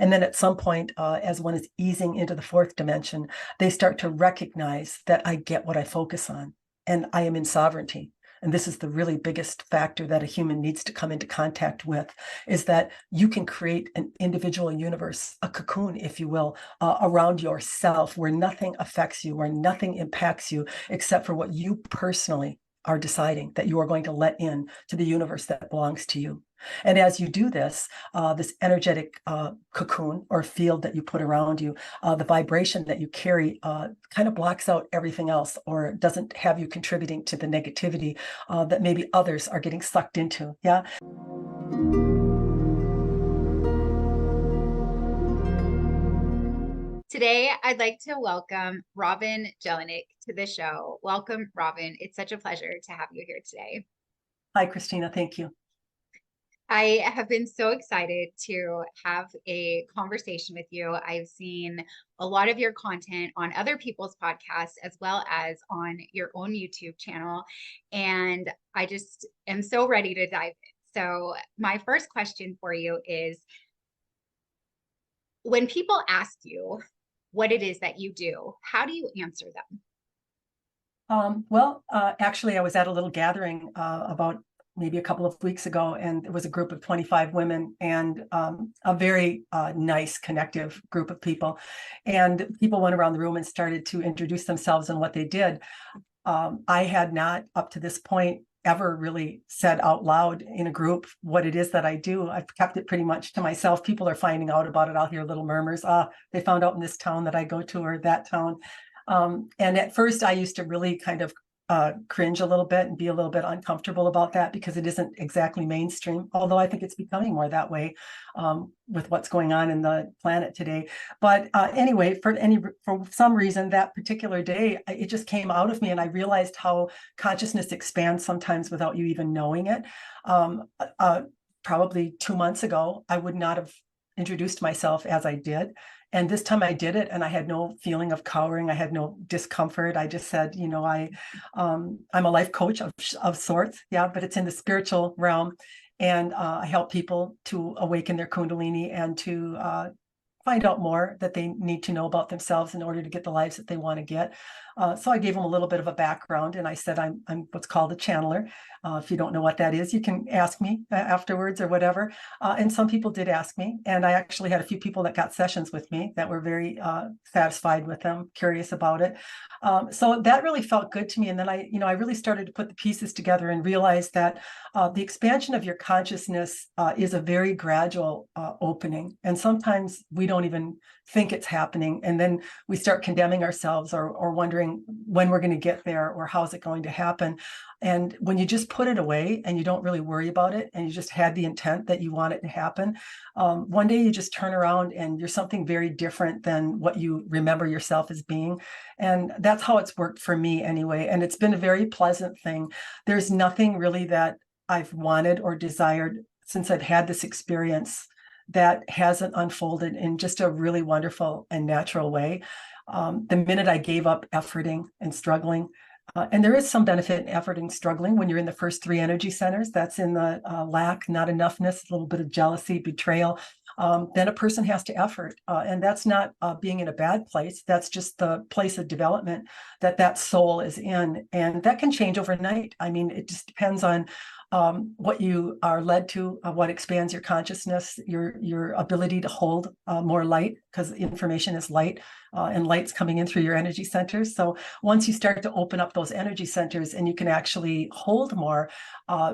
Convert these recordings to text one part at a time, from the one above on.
And then at some point, as one is easing into the fourth dimension, they start to recognize that I get what I focus on and I am in sovereignty. And this is the really biggest factor that a human needs to come into contact with, is that you can create an individual universe, a cocoon, if you will, around yourself, where nothing affects you, where nothing impacts you, except for what you personally are deciding that you are going to let in to the universe that belongs to you. And as you do this, this energetic cocoon or field that you put around you, the vibration that you carry kind of blocks out everything else, or doesn't have you contributing to the negativity that maybe others are getting sucked into. Yeah. Today, I'd like to welcome Robin Jelinek to the show. Welcome, Robin. It's such a pleasure to have you here today. Hi, Christina. Thank you. I have been so excited to have a conversation with you. I've seen a lot of your content on other people's podcasts as well as on your own YouTube channel. And I just am so ready to dive in. So my first question for you is, when people ask you what it is that you do, how do you answer them? Actually, I was at a little gathering about maybe a couple of weeks ago, and it was a group of 25 women and a very nice, connective group of people. And people went around the room and started to introduce themselves and what they did. I had not, up to this point, ever really said out loud in a group what it is that I do. I've kept it pretty much to myself. People are finding out about it. I'll hear little murmurs. They found out in this town that I go to, or that town. And at first I used to really kind of cringe a little bit and be a little bit uncomfortable about that, because it isn't exactly mainstream, although I think it's becoming more that way with what's going on in the planet today. But anyway, for some reason, that particular day, it just came out of me, and I realized how consciousness expands sometimes without you even knowing it. Probably 2 months ago, I would not have introduced myself as I did. And this time I did it, and I had no feeling of cowering. I had no discomfort. I just said, I'm a life coach of sorts. Yeah, but it's in the spiritual realm. And I help people to awaken their Kundalini and to find out more that they need to know about themselves in order to get the lives that they want to get. So I gave them a little bit of a background, and I said, I'm what's called a channeler. If you don't know what that is, you can ask me afterwards or whatever. And some people did ask me, and I actually had a few people that got sessions with me that were very satisfied with them, curious about it. So that really felt good to me. And then I really started to put the pieces together and realized that the expansion of your consciousness is a very gradual opening. And sometimes we don't even think it's happening. And then we start condemning ourselves or wondering when we're going to get there or how's it going to happen. And when you just put it away and you don't really worry about it, and you just had the intent that you want it to happen, one day you just turn around and you're something very different than what you remember yourself as being. And that's how it's worked for me anyway. And it's been a very pleasant thing. There's nothing really that I've wanted or desired since I've had this experience that hasn't unfolded in just a really wonderful and natural way. The minute I gave up efforting and struggling, and there is some benefit in efforting, struggling when you're in the first three energy centers. That's in the lack, not enoughness, a little bit of jealousy, betrayal. Then a person has to effort. And that's not being in a bad place. That's just the place of development that soul is in. And that can change overnight. I mean, it just depends on what you are led to, what expands your consciousness, your ability to hold more light, because information is light, and light's coming in through your energy centers. So once you start to open up those energy centers and you can actually hold more,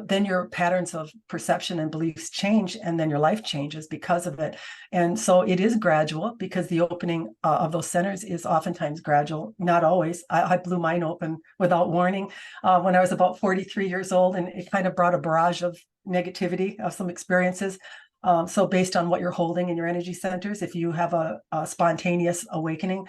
then your patterns of perception and beliefs change, and then your life changes because of it. And so it is gradual, because the opening of those centers is oftentimes gradual, not always. I blew mine open without warning when I was about 43 years old, and it kind of brought a barrage of negativity of some experiences. So based on what you're holding in your energy centers, if you have a spontaneous awakening,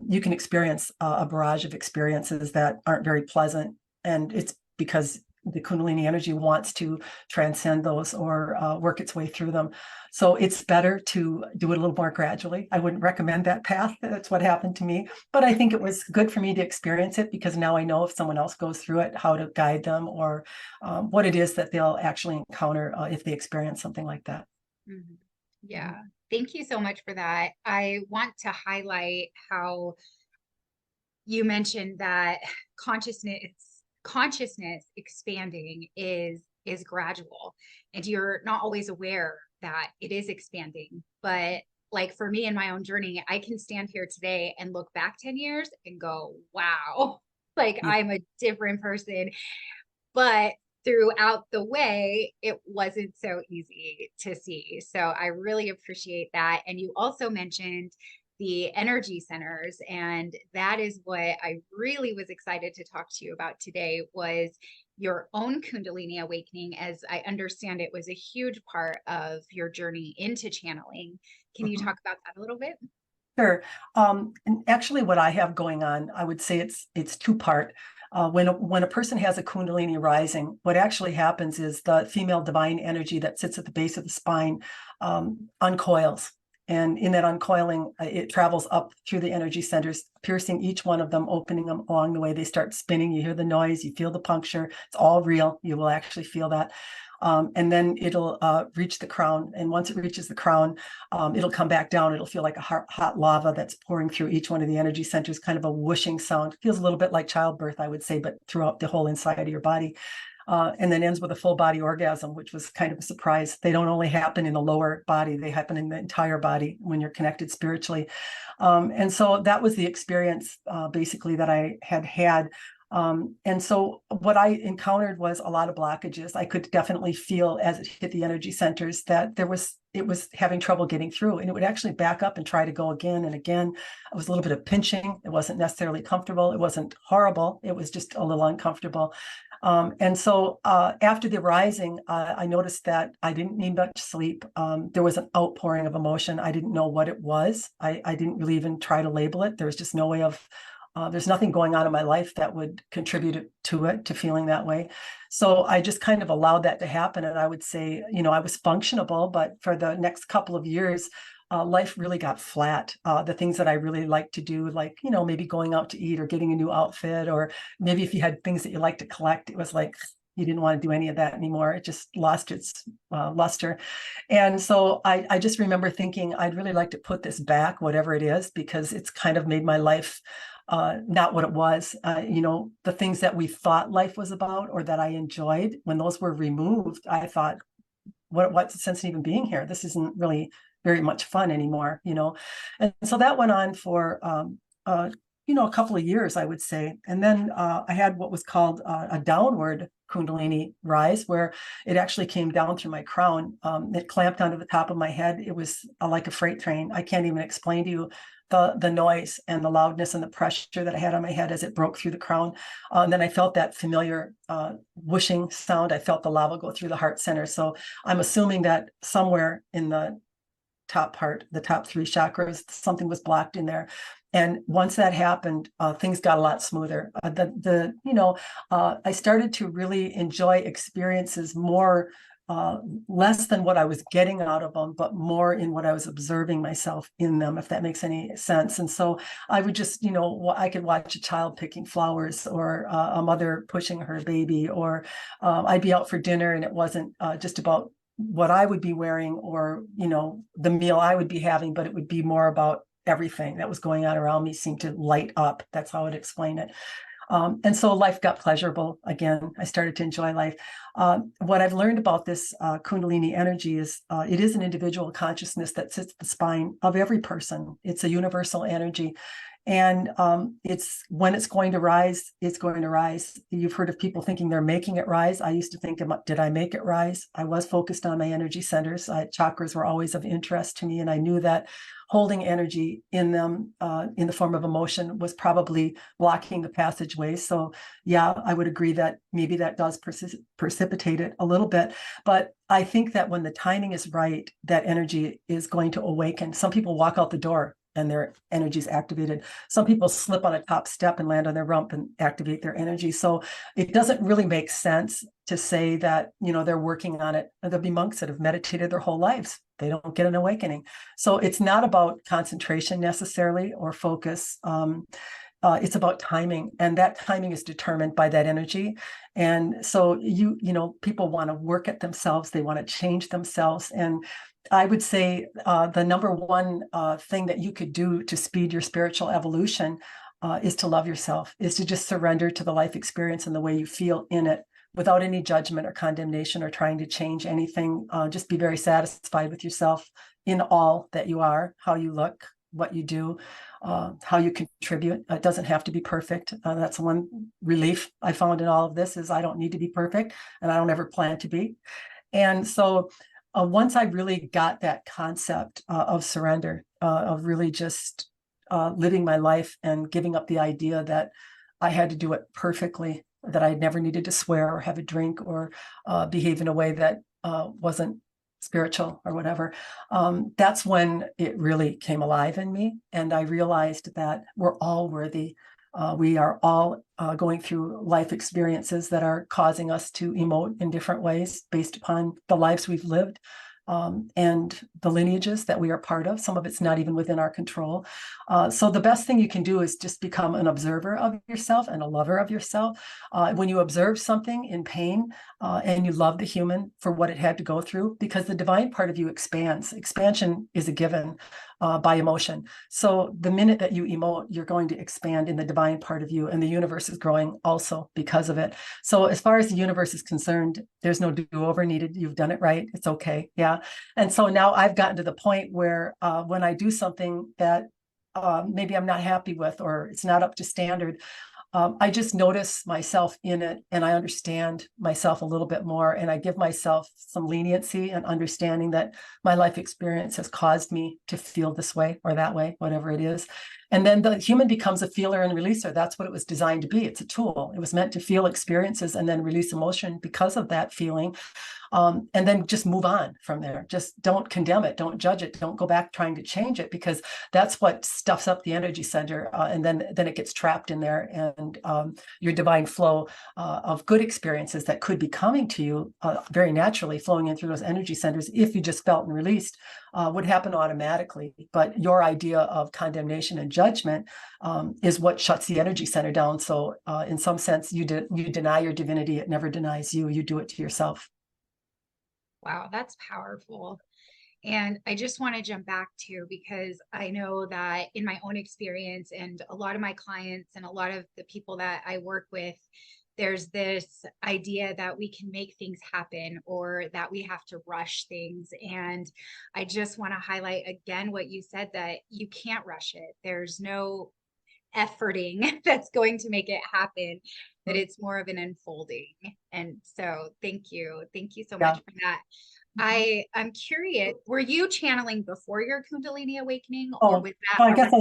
you can experience a barrage of experiences that aren't very pleasant. And it's because the Kundalini energy wants to transcend those or work its way through them. So it's better to do it a little more gradually. I wouldn't recommend that path. That's what happened to me. But I think it was good for me to experience it, because now I know if someone else goes through it, how to guide them, or what it is that they'll actually encounter if they experience something like that. Mm-hmm. Yeah. Thank you so much for that. I want to highlight how you mentioned that consciousness expanding is gradual, and you're not always aware that it is expanding. But like for me in my own journey, I can stand here today and look back 10 years and go, wow, like Yeah. I'm a different person. But throughout the way, it wasn't so easy to see. So I really appreciate that. And you also mentioned the energy centers, and that is what I really was excited to talk to you about today, was your own Kundalini awakening. As I understand, it was a huge part of your journey into channeling. Can you Mhm. talk about that a little bit? Sure. And actually, what I have going on, I would say it's two-part. When a person has a Kundalini rising, what actually happens is the female divine energy that sits at the base of the spine uncoils. And in that uncoiling, it travels up through the energy centers, piercing each one of them, opening them along the way. They start spinning. You hear the noise, you feel the puncture. It's all real. You will actually feel that. And then it'll reach the crown. And once it reaches the crown, it'll come back down. It'll feel like a hot lava that's pouring through each one of the energy centers, kind of a whooshing sound. It feels a little bit like childbirth, I would say, but throughout the whole inside of your body. And then ends with a full body orgasm, which was kind of a surprise. They don't only happen in the lower body, they happen in the entire body when you're connected spiritually. And so that was the experience basically that I had. And so what I encountered was a lot of blockages. I could definitely feel as it hit the energy centers that it was having trouble getting through, and it would actually back up and try to go again and again. It was a little bit of pinching. It wasn't necessarily comfortable. It wasn't horrible. It was just a little uncomfortable. And so after the rising, I noticed that I didn't need much sleep. There was an outpouring of emotion. I didn't know what it was. I didn't really even try to label it. There was just no way of there's nothing going on in my life that would contribute to it, to feeling that way. So I just kind of allowed that to happen. And I would say, I was functionable, but for the next couple of years, life really got flat. The things that I really liked to do, like, maybe going out to eat or getting a new outfit, or maybe if you had things that you like to collect, it was like, you didn't want to do any of that anymore. It just lost its luster. And so I just remember thinking, I'd really like to put this back, whatever it is, because it's kind of made my life not what it was. The things that we thought life was about or that I enjoyed, when those were removed, I thought, what's the sense in even being here? This isn't really very much fun anymore, And so that went on for, a couple of years, I would say. And then I had what was called a downward Kundalini rise, where it actually came down through my crown. It clamped onto the top of my head. It was like a freight train. I can't even explain to you the noise and the loudness and the pressure that I had on my head as it broke through the crown. And then I felt that familiar whooshing sound. I felt the lava go through the heart center. So I'm assuming that somewhere in the top part, the top three chakras, something was blocked in there. And once that happened, things got a lot smoother. I started to really enjoy experiences more, less than what I was getting out of them, but more in what I was observing myself in them, if that makes any sense. And so I would just, I could watch a child picking flowers, or a mother pushing her baby, or I'd be out for dinner, and it wasn't just about what I would be wearing, or, the meal I would be having, but it would be more about everything that was going on around me seemed to light up. That's how I would explain it. And so life got pleasurable again. I started to enjoy life. What I've learned about this Kundalini energy is it is an individual consciousness that sits at the spine of every person. It's a universal energy. And it's when it's going to rise, it's going to rise. You've heard of people thinking they're making it rise. I used to think, did I make it rise? I was focused on my energy centers. Chakras were always of interest to me. And I knew that holding energy in them in the form of emotion was probably blocking the passageway. So yeah, I would agree that maybe that does precipitate it a little bit. But I think that when the timing is right, that energy is going to awaken. Some people walk out the door and their energy is activated. Some people slip on a top step and land on their rump and activate their energy. So it doesn't really make sense to say that, they're working on it. There'll be monks that have meditated their whole lives. They don't get an awakening. So it's not about concentration necessarily, or focus. It's about timing, and that timing is determined by that energy. And so people want to work at themselves, they want to change themselves, and I would say the number one thing that you could do to speed your spiritual evolution is to love yourself, is to just surrender to the life experience and the way you feel in it without any judgment or condemnation or trying to change anything. Just be very satisfied with yourself in all that you are, how you look, what you do, how you contribute. It doesn't have to be perfect. That's one relief I found in all of this, is I don't need to be perfect, and I don't ever plan to be. And so once I really got that concept of surrender, of really just living my life and giving up the idea that I had to do it perfectly, that I never needed to swear or have a drink or behave in a way that wasn't spiritual or whatever, that's when it really came alive in me. And I realized that we're all worthy. We are all going through life experiences that are causing us to emote in different ways based upon the lives we've lived. And the lineages that we are part of. Some of it's not even within our control. So the best thing you can do is just become an observer of yourself and a lover of yourself. When you observe something in pain and you love the human for what it had to go through, because the divine part of you expands. Expansion is a given by emotion. So the minute that you emote, you're going to expand in the divine part of you, and the universe is growing also because of it. So as far as the universe is concerned, there's no do-over needed. You've done it right. It's okay. Yeah. And so now I've gotten to the point where when I do something that maybe I'm not happy with, or it's not up to standard, I just notice myself in it, and I understand myself a little bit more, and I give myself some leniency and understanding that my life experience has caused me to feel this way or that way, whatever it is. And then the human becomes a feeler and releaser. That's what it was designed to be. It's a tool. It was meant to feel experiences and then release emotion because of that feeling. And then just move on from there. Just don't condemn it. Don't judge it. Don't go back trying to change it, because that's what stuffs up the energy center. And then it gets trapped in there. And your divine flow of good experiences that could be coming to you very naturally, flowing in through those energy centers, if you just felt and released, would happen automatically. But your idea of condemnation and judgment is what shuts the energy center down. So in some sense, you deny your divinity. It never denies you. You do it to yourself. Wow, that's powerful. And I just want to jump back to, because I know that in my own experience and a lot of my clients and a lot of the people that I work with, there's this idea that we can make things happen or that we have to rush things. And I just want to highlight again what you said, that you can't rush it. There's no efforting that's going to make it happen, that it's more of an unfolding. And so thank you so much for that. I'm curious, were you channeling before your Kundalini awakening, or Oh, was so that I guess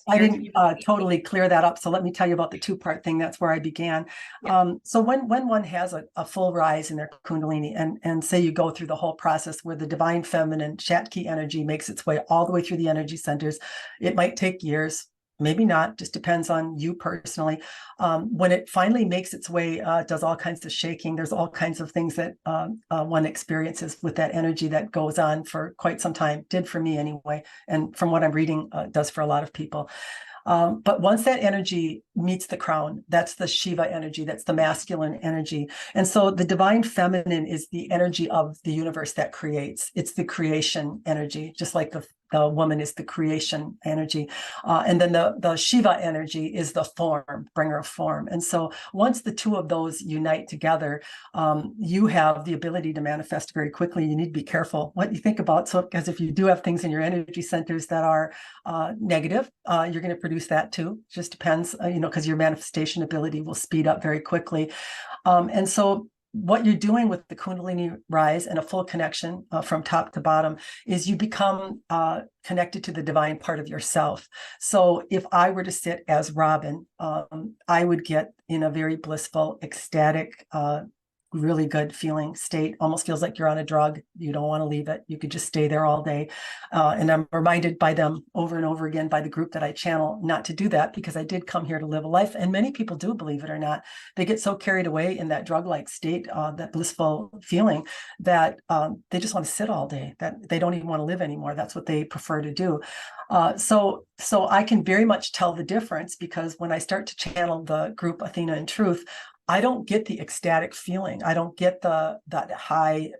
I your didn't totally clear that up. So let me tell you about the two-part thing. That's where I began. Yeah. So when one has a full rise in their Kundalini, and say you go through the whole process where the divine feminine Shatki energy makes its way all the way through the energy centers, it might take years. Maybe not, just depends on you personally. When it finally makes its way, it does all kinds of shaking. There's all kinds of things that one experiences with that energy that goes on for quite some time, did for me anyway. And from what I'm reading, does for a lot of people. But once that energy meets the crown, that's the Shiva energy, that's the masculine energy. And so the divine feminine is the energy of the universe that creates. It's the creation energy, just like the woman is the creation energy. And then the Shiva energy is the form, bringer of form. And so once the two of those unite together, you have the ability to manifest very quickly. You need to be careful what you think about. So, because if you do have things in your energy centers that are negative, you're going to produce that too. Just depends, because your manifestation ability will speed up very quickly. And so what you're doing with the Kundalini rise and a full connection from top to bottom is you become connected to the divine part of yourself. So if I were to sit as Robin, I would get in a very blissful, ecstatic, really good feeling state. Almost feels like you're on a drug. You don't want to leave it. You could just stay there all day. And I'm reminded by them over and over again, by the group that I channel, not to do that, because I did come here to live a life. And many people do, believe it or not. They get so carried away in that drug-like state, that blissful feeling, that they just want to sit all day, that they don't even want to live anymore. That's what they prefer to do. So I can very much tell the difference, because when I start to channel the group Athena and Truth, I don't get the ecstatic feeling. I don't get that high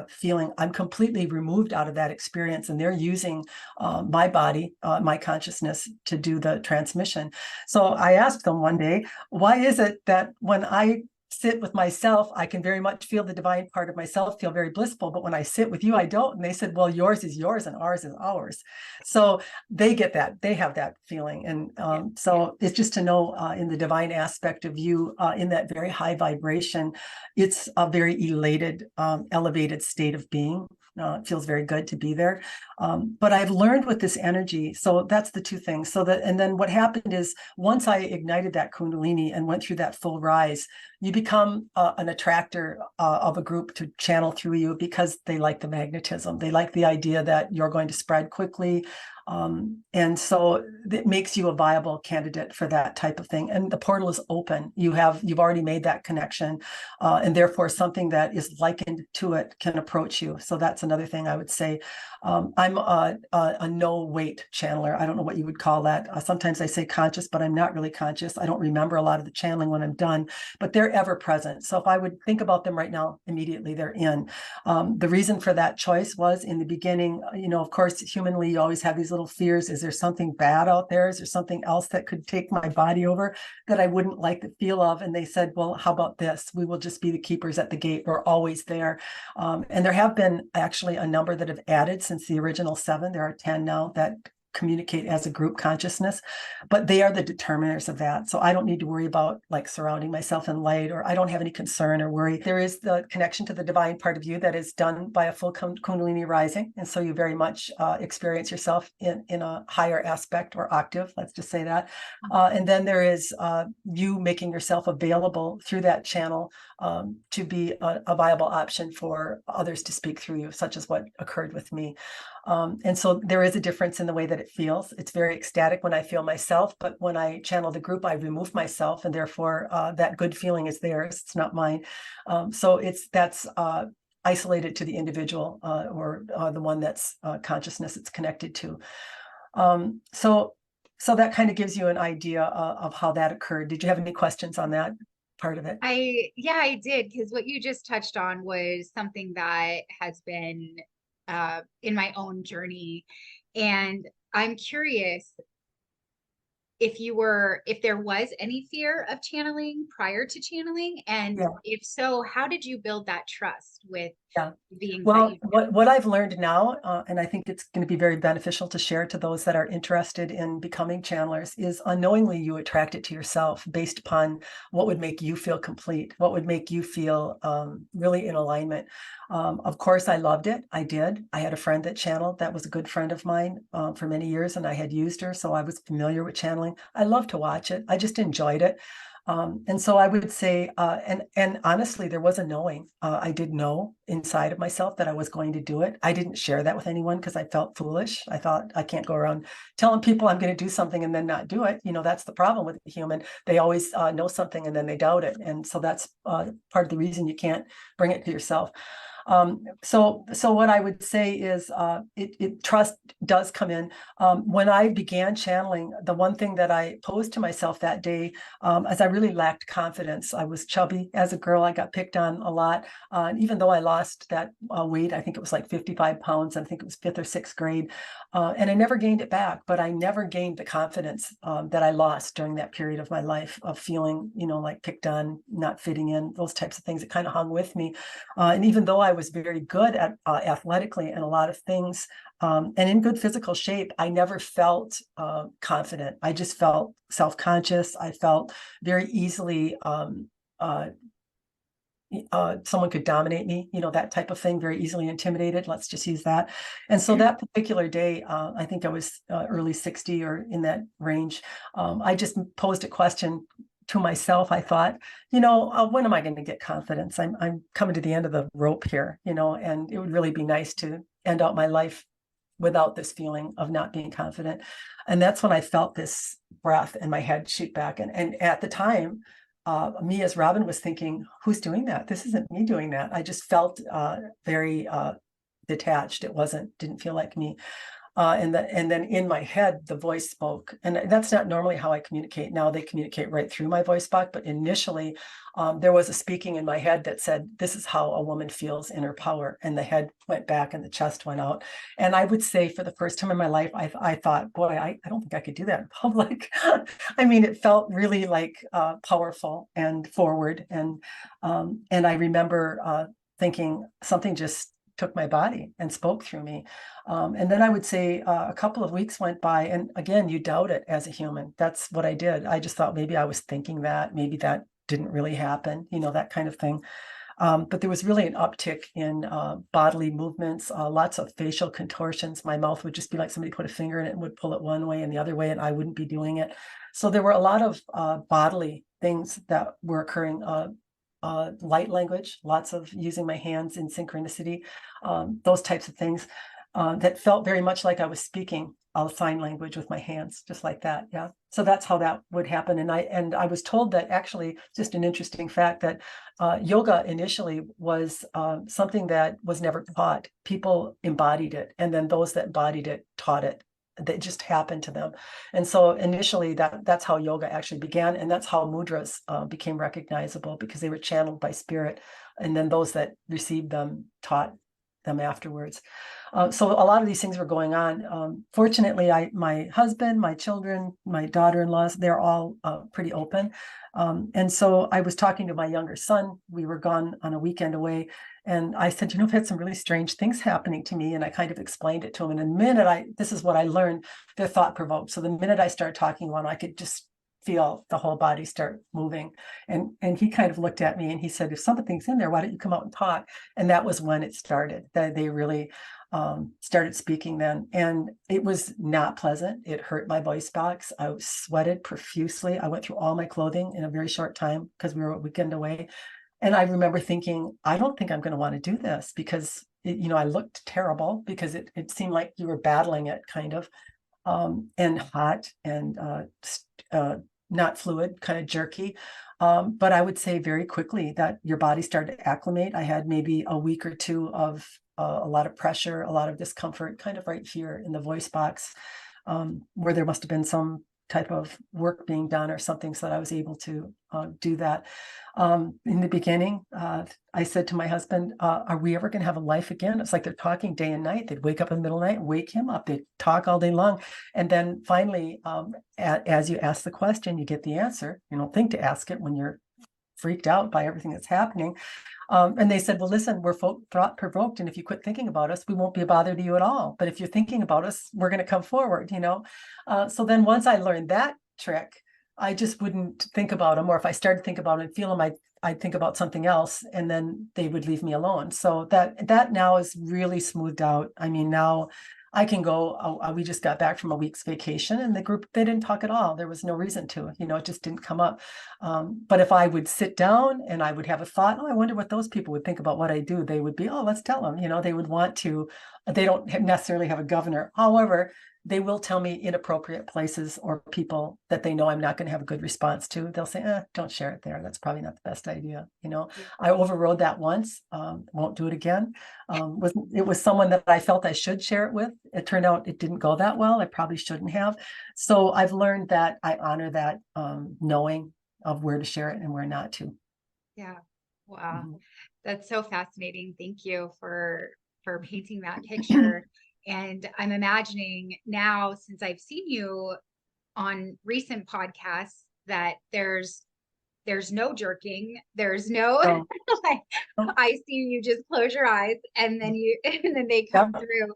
feeling. I'm completely removed out of that experience, and they're using my body, my consciousness to do the transmission. So I asked them one day, why is it that when I sit with myself, I can very much feel the divine part of myself, feel very blissful, but when I sit with you, I don't? And they said, well, yours is yours and ours is ours. So they get that, they have that feeling. And so it's just to know in the divine aspect of you, in that very high vibration, it's a very elated, elevated state of being. It feels very good to be there. But I've learned with this energy, so that's the two things. And then what happened is, once I ignited that Kundalini and went through that full rise, you become an attractor of a group to channel through you, because they like the magnetism. They like the idea that you're going to spread quickly. And so it makes you a viable candidate for that type of thing. And the portal is open. You've already made that connection, and therefore something that is likened to it can approach you. So that's another thing I would say. I'm a no weight channeler. I don't know what you would call that. Sometimes I say conscious, but I'm not really conscious. I don't remember a lot of the channeling when I'm done, but they're ever present. So if I would think about them right now, immediately they're in. The reason for that choice was, in the beginning, of course, humanly, you always have these little fears. Is there something bad out there? Is there something else that could take my body over that I wouldn't like the feel of? And they said, well, how about this? We will just be the keepers at the gate. We're always there. And there have been actually a number that have added since the original 7. There are 10 now that communicate as a group consciousness, but they are the determiners of that. So I don't need to worry about like surrounding myself in light, or I don't have any concern or worry. There is the connection to the divine part of you that is done by a full Kundalini rising. And so you very much experience yourself in a higher aspect or octave, let's just say that. And then there is you making yourself available through that channel to be a viable option for others to speak through you, such as what occurred with me. And so there is a difference in the way that it feels. It's very ecstatic when I feel myself, but when I channel the group, I remove myself, and therefore that good feeling is theirs. It's not mine. So that's isolated to the individual, or the one that's consciousness it's connected to. So that kind of gives you an idea of how that occurred. Did you have any questions on that part of it? I did, because what you just touched on was something that has been in my own journey. And I'm curious if there was any fear of channeling prior to channeling, and if so, how did you build that trust with beings? Well, what I've learned now, and I think it's going to be very beneficial to share to those that are interested in becoming channelers, is unknowingly you attract it to yourself based upon what would make you feel complete, what would make you feel really in alignment. Of course, I loved it. I did. I had a friend that channeled that was a good friend of mine for many years, and I had used her, so I was familiar with channeling. I love to watch it. I just enjoyed it. And so I would say, and honestly, there was a knowing. I did know inside of myself that I was going to do it. I didn't share that with anyone because I felt foolish. I thought, I can't go around telling people I'm going to do something and then not do it. That's the problem with the human. They always know something and then they doubt it. And so that's part of the reason you can't bring it to yourself. So what I would say is trust does come in. When I began channeling, the one thing that I posed to myself that day, as I really lacked confidence. I was chubby as a girl. I got picked on a lot. And even though I lost that weight, I think it was like 55 pounds. I think it was 5th or 6th grade. And I never gained it back, but I never gained the confidence that I lost during that period of my life of feeling, like picked on, not fitting in, those types of things. It kind of hung with me. And even though I was very good at athletically and a lot of things, and in good physical shape, I never felt confident. I just felt self-conscious. I felt very easily someone could dominate me, that type of thing, very easily intimidated. Let's just use that. And so that particular day, I think I was early 60 or in that range. I just posed a question to myself. I thought, when am I going to get confidence? I'm coming to the end of the rope here, and it would really be nice to end out my life without this feeling of not being confident. And that's when I felt this breath in my head shoot back. And at the time, me as Robin was thinking, who's doing that? This isn't me doing that. I just felt very detached. Didn't feel like me. And then in my head, the voice spoke. And that's not normally how I communicate. Now they communicate right through my voice box. But initially, there was a speaking in my head that said, this is how a woman feels in her power. And the head went back and the chest went out. And I would say for the first time in my life, I thought, boy, I don't think I could do that in public. I mean, it felt really like powerful and forward. And I remember thinking something just took my body and spoke through me. And then I would say a couple of weeks went by, and again, you doubt it as a human. That's what I did. I just thought maybe I was thinking that, maybe that didn't really happen, that kind of thing. But there was really an uptick in bodily movements, lots of facial contortions. My mouth would just be like somebody put a finger in it and would pull it one way and the other way, and I wouldn't be doing it. So there were a lot of bodily things that were occurring. Light language, lots of using my hands in synchronicity, those types of things that felt very much like I was speaking sign language with my hands, just like that. Yeah. So that's how that would happen. And I was told that, actually, just an interesting fact, that yoga initially was something that was never taught. People embodied it, and then those that embodied it taught it. That just happened to them. And so initially that's how yoga actually began. And that's how mudras became recognizable, because they were channeled by spirit. And then those that received them taught them afterwards. So a lot of these things were going on. Fortunately, my husband, my children, my daughter-in-laws, they're all pretty open. And so I was talking to my younger son. We were gone on a weekend away. And I said, I've had some really strange things happening to me. And I kind of explained it to him. And the minute this is what I learned, they're thought provoked. So the minute I started talking about it, I could just feel the whole body start moving. And he kind of looked at me and he said, if something's in there, why don't you come out and talk? And that was when it started, that they really started speaking then. And it was not pleasant. It hurt my voice box. I sweated profusely. I went through all my clothing in a very short time because we were a weekend away. And I remember thinking, I don't think I'm going to want to do this, because I looked terrible, because it seemed like you were battling it, kind of, and hot and not fluid, kind of jerky. But I would say very quickly that your body started to acclimate. I had maybe a week or two of a lot of pressure, a lot of discomfort, kind of right here in the voice box, where there must have been some type of work being done or something, so that I was able to do that. In the beginning, I said to my husband, are we ever going to have a life again? It's like they're talking day and night. They'd wake up in the middle of the night, wake him up. They'd talk all day long. And then finally, as you ask the question, you get the answer. You don't think to ask it when you're freaked out by everything that's happening. And they said, well, listen, we're thought provoked. And if you quit thinking about us, we won't be a bother to you at all. But if you're thinking about us, we're going to come forward, So then once I learned that trick, I just wouldn't think about them. Or if I started to think about it and feel them, I'd think about something else, and then they would leave me alone. So that now is really smoothed out. I mean, now I can go, we just got back from a week's vacation, and the group, they didn't talk at all. There was no reason to, it just didn't come up. But if I would sit down and I would have a thought, I wonder what those people would think about what I do, they would be, let's tell them, they would want to, they don't necessarily have a governor. However, they will tell me inappropriate places or people that they know I'm not going to have a good response to. They'll say, don't share it there. That's probably not the best idea. I overrode that once, won't do it again. It was someone that I felt I should share it with. It turned out it didn't go that well. I probably shouldn't have. So I've learned that I honor that knowing of where to share it and where not to. Yeah. Wow. Mm-hmm. That's so fascinating. Thank you for painting that picture. And I'm imagining now, since I've seen you on recent podcasts, that there's no jerking, there's no like, I see you just close your eyes and then they come through.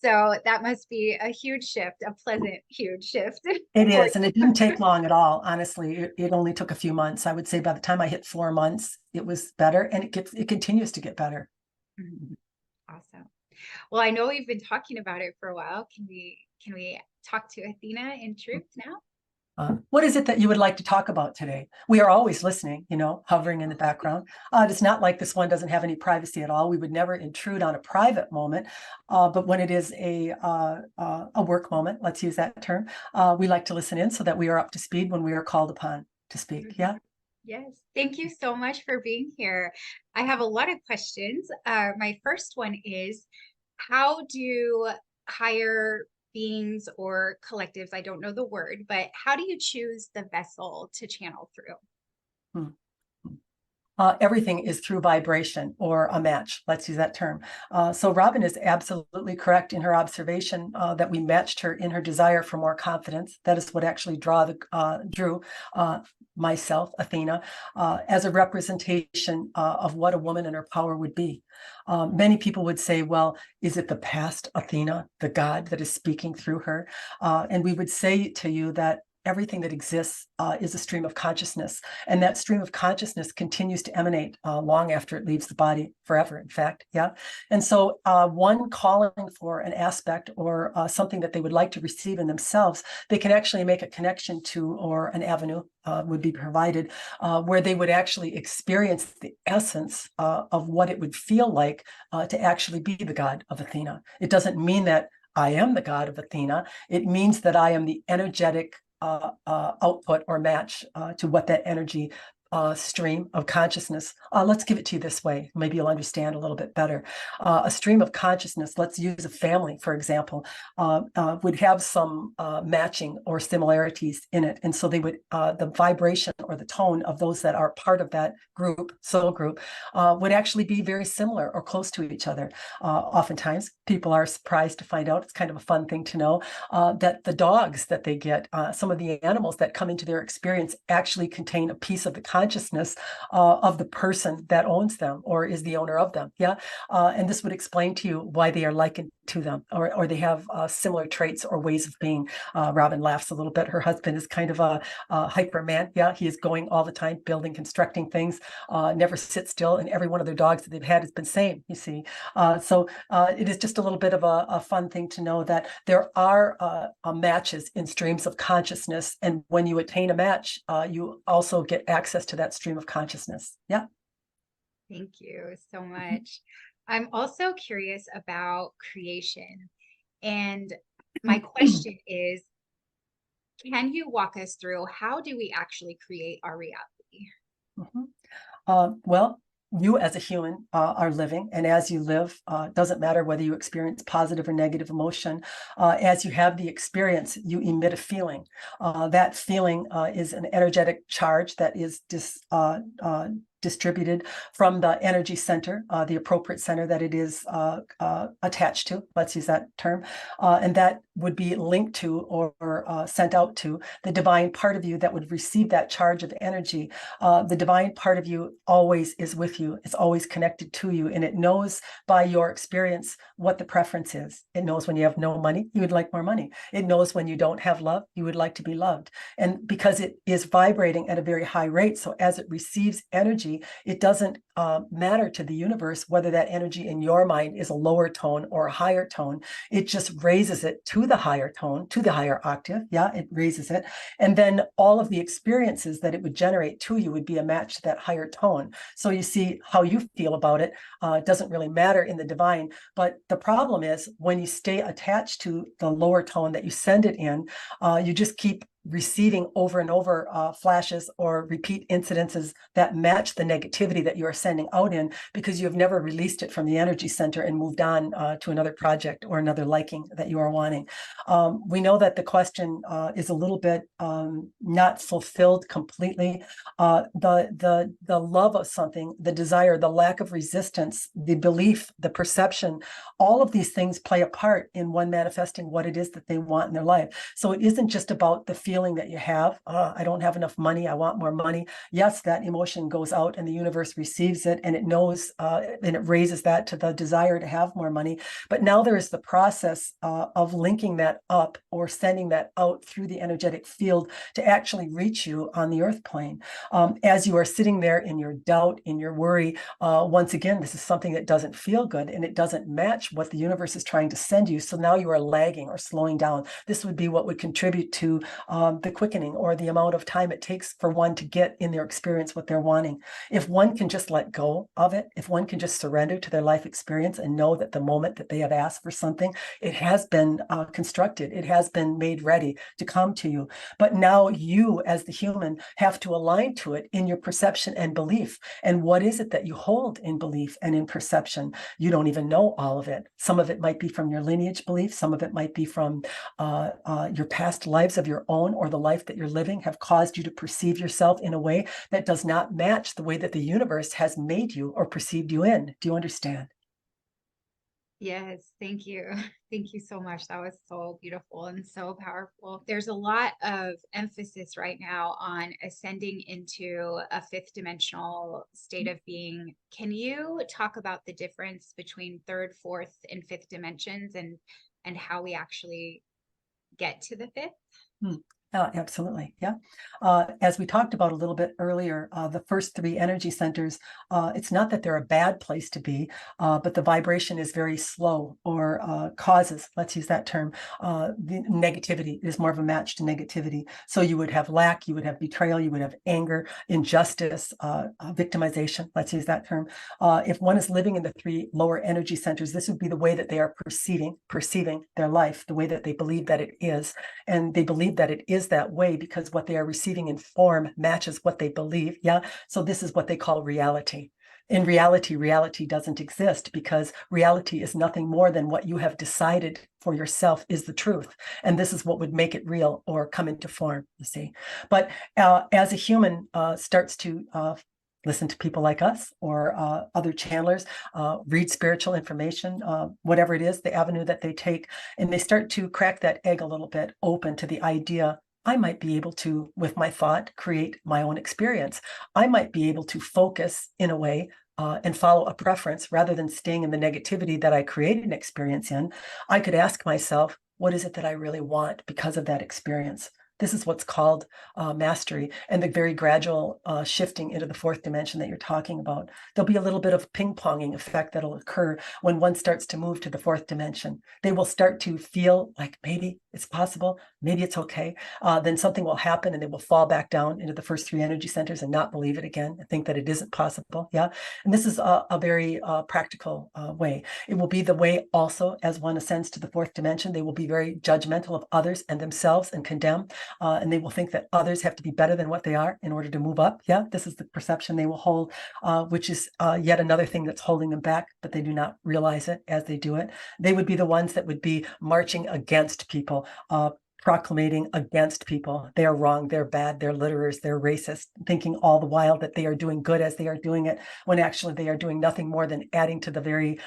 So that must be a huge shift, a pleasant, huge shift. It is. And it didn't take long at all. Honestly, it only took a few months. I would say by the time I hit 4 months, it was better, and it continues to get better. Mm-hmm. Awesome. Well, I know we've been talking about it for a while. Can we talk to Athena in truth now? What is it that you would like to talk about today? We are always listening, hovering in the background. It's not like this one doesn't have any privacy at all. We would never intrude on a private moment. But when it is a work moment, let's use that term, we like to listen in so that we are up to speed when we are called upon to speak. Mm-hmm. Yeah. Yes. Thank you so much for being here. I have a lot of questions. My first one is, how do higher beings or collectives, I don't know the word, but how do you choose the vessel to channel through? Hmm. Everything is through vibration or a match. Let's use that term. So Robin is absolutely correct in her observation that we matched her in her desire for more confidence. That is what actually drew myself, Athena, as a representation of what a woman in her power would be. Many people would say, well, is it the past Athena, the god that is speaking through her? And we would say to you that everything that exists is a stream of consciousness. And that stream of consciousness continues to emanate long after it leaves the body, forever, in fact. Yeah. And so one calling for an aspect or something that they would like to receive in themselves, they can actually make a connection to, or an avenue would be provided where they would actually experience the essence of what it would feel like to actually be the god of Athena. It doesn't mean that I am the god of Athena. It means that I am the energetic output or match to what that energy stream of consciousness. Let's give it to you this way. Maybe you'll understand a little bit better. A stream of consciousness, let's use a family, for example, would have some matching or similarities in it. And so they would, the vibration or the tone of those that are part of that group, soul group, would actually be very similar or close to each other. Oftentimes, people are surprised to find out, it's kind of a fun thing to know, that the dogs that they get, some of the animals that come into their experience actually contain a piece of the consciousness of the person that owns them or is the owner of them. Yeah. And this would explain to you why they are likened to them, or they have similar traits or ways of being. Robin laughs a little bit. Her husband is kind of a hyper man. Yeah. He is going all the time, building, constructing things, never sit still. And every one of their dogs that they've had has been same, you see. So it is just a little bit of a fun thing to know that there are matches in streams of consciousness. And when you attain a match, you also get access to that stream of consciousness. Yeah. Thank you so much. I'm also curious about creation. And my question is, can you walk us through how do we actually create our reality? Well, you as a human are living, and as you live, doesn't matter whether you experience positive or negative emotion. As you have the experience, you emit a feeling. That feeling is an energetic charge that is distributed from the energy center, the appropriate center that it is attached to. Let's use that term. And that would be linked to or sent out to the divine part of you that would receive that charge of energy. The divine part of you always is with you. It's always connected to you. And it knows by your experience what the preference is. It knows when you have no money, you would like more money. It knows when you don't have love, you would like to be loved. And because it is vibrating at a very high rate, so as it receives energy, it doesn't matter to the universe whether that energy in your mind is a lower tone or a higher tone. It just raises it to the higher tone, to the higher octave. Yeah, it raises it. And then all of the experiences that it would generate to you would be a match to that higher tone. So you see how you feel about it doesn't really matter in the divine. But the problem is when you stay attached to the lower tone that you send it in, you just keep receiving over and over flashes or repeat incidences that match the negativity that you are sending out in, because you have never released it from the energy center and moved on to another project or another liking that you are wanting. We know that the question is a little bit not fulfilled completely. The love of something, the desire, the lack of resistance, the belief, the perception, all of these things play a part in one manifesting what it is that they want in their life. So it isn't just about the feeling that you have, I don't have enough money, I want more money. Yes, that emotion goes out and the universe receives it and it knows and it raises that to the desire to have more money. But now there is the process of linking that up or sending that out through the energetic field to actually reach you on the earth plane. As you are sitting there in your doubt, in your worry, once again, this is something that doesn't feel good and it doesn't match what the universe is trying to send you. So now you are lagging or slowing down. This would be what would contribute to the quickening or the amount of time it takes for one to get in their experience what they're wanting. If one can just let go of it, if one can just surrender to their life experience and know that the moment that they have asked for something, it has been constructed, it has been made ready to come to you. But now you, as the human, have to align to it in your perception and belief. And what is it that you hold in belief and in perception? You don't even know all of it. Some of it might be from your lineage belief. Some of it might be from your past lives of your own, or the life that you're living have caused you to perceive yourself in a way that does not match the way that the universe has made you or perceived you in. Do you understand? Yes, thank you. Thank you so much. That was so beautiful and so powerful. There's a lot of emphasis right now on ascending into a fifth dimensional state of being. Can you talk about the difference between third, fourth, and fifth dimensions, and how we actually get to the fifth? Absolutely. Yeah. As we talked about a little bit earlier, the first three energy centers, it's not that they're a bad place to be, but the vibration is very slow, or causes, let's use that term, the negativity is more of a match to negativity. So you would have lack, you would have betrayal, you would have anger, injustice, victimization, let's use that term. If one is living in the three lower energy centers, this would be the way that they are perceiving their life, the way that they believe that it is. And they believe that it is that way because what they are receiving in form matches what they believe. Yeah. So this is what they call reality. In reality, reality doesn't exist, because reality is nothing more than what you have decided for yourself is the truth. And this is what would make it real or come into form, you see. But as a human starts to listen to people like us, or other channelers, read spiritual information, whatever it is, the avenue that they take, and they start to crack that egg a little bit open to the idea, I might be able to, with my thought, create my own experience. I might be able to focus in a way and follow a preference rather than staying in the negativity that I created an experience in. I could ask myself, what is it that I really want because of that experience? This is what's called mastery, and the very gradual shifting into the fourth dimension that you're talking about. There'll be a little bit of ping-ponging effect that'll occur when one starts to move to the fourth dimension. They will start to feel like maybe it's possible, maybe it's okay. Then something will happen and they will fall back down into the first three energy centers and not believe it again, and think that it isn't possible. Yeah. And this is a very practical way. It will be the way also as one ascends to the fourth dimension. They will be very judgmental of others and themselves and condemn. And they will think that others have to be better than what they are in order to move up. Yeah, this is the perception they will hold, which is yet another thing that's holding them back, but they do not realize it as they do it. They would be the ones that would be marching against people, proclamating against people. They are wrong, they're bad, they're litterers, they're racist, thinking all the while that they are doing good as they are doing it, when actually they are doing nothing more than adding to the very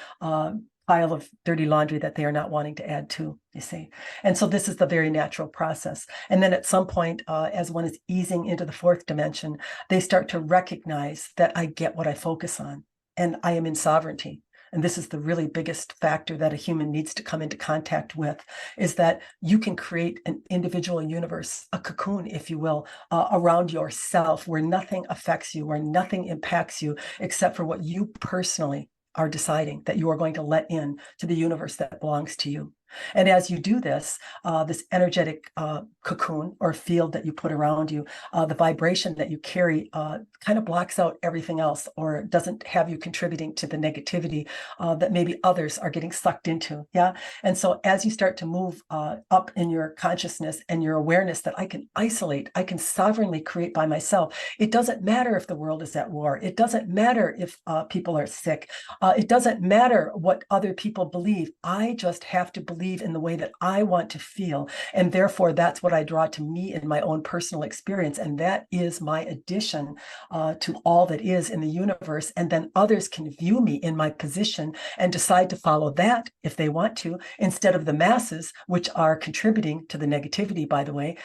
pile of dirty laundry that they are not wanting to add to, you see. And so this is the very natural process. And then at some point, as one is easing into the fourth dimension, they start to recognize that I get what I focus on, and I am in sovereignty. And this is the really biggest factor that a human needs to come into contact with, is that you can create an individual universe, a cocoon, if you will, around yourself, where nothing affects you, where nothing impacts you, except for what you personally are deciding that you are going to let in to the universe that belongs to you. And as you do this, this energetic cocoon or field that you put around you, the vibration that you carry kind of blocks out everything else, or doesn't have you contributing to the negativity that maybe others are getting sucked into. Yeah. And so as you start to move up in your consciousness and your awareness that I can isolate, I can sovereignly create by myself. It doesn't matter if the world is at war. It doesn't matter if people are sick. It doesn't matter what other people believe. I just have to believe in the way that I want to feel. And therefore, that's what I draw to me in my own personal experience. And that is my addition to all that is in the universe. And then others can view me in my position and decide to follow that if they want to, instead of the masses, which are contributing to the negativity, by the way.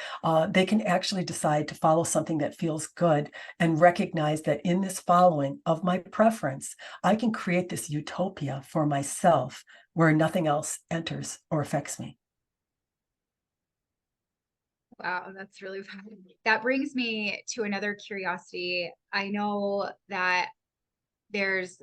They can actually decide to follow something that feels good, and recognize that in this following of my preference, I can create this utopia for myself where nothing else enters or affects me. Wow, that's really fun. That brings me to another curiosity. I know that there's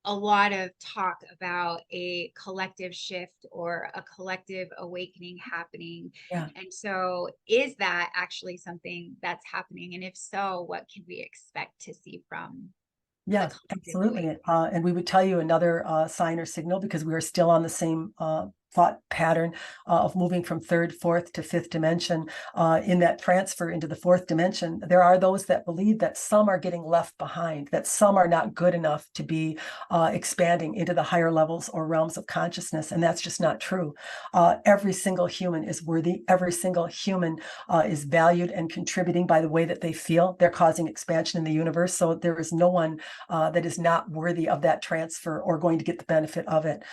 a lot of talk about a collective shift or a collective awakening happening. Yeah. And so is that actually something that's happening? And if so, what can we expect to see from the Yeah, collective absolutely. awakening? And we would tell you another sign or signal, because we are still on the same thought pattern of moving from third, fourth to fifth dimension. In that transfer into the fourth dimension, there are those that believe that some are getting left behind, that some are not good enough to be expanding into the higher levels or realms of consciousness. And that's just not true. Every single human is worthy. Every single human is valued and contributing by the way that they feel. They're causing expansion in the universe. So there is no one that is not worthy of that transfer or going to get the benefit of it.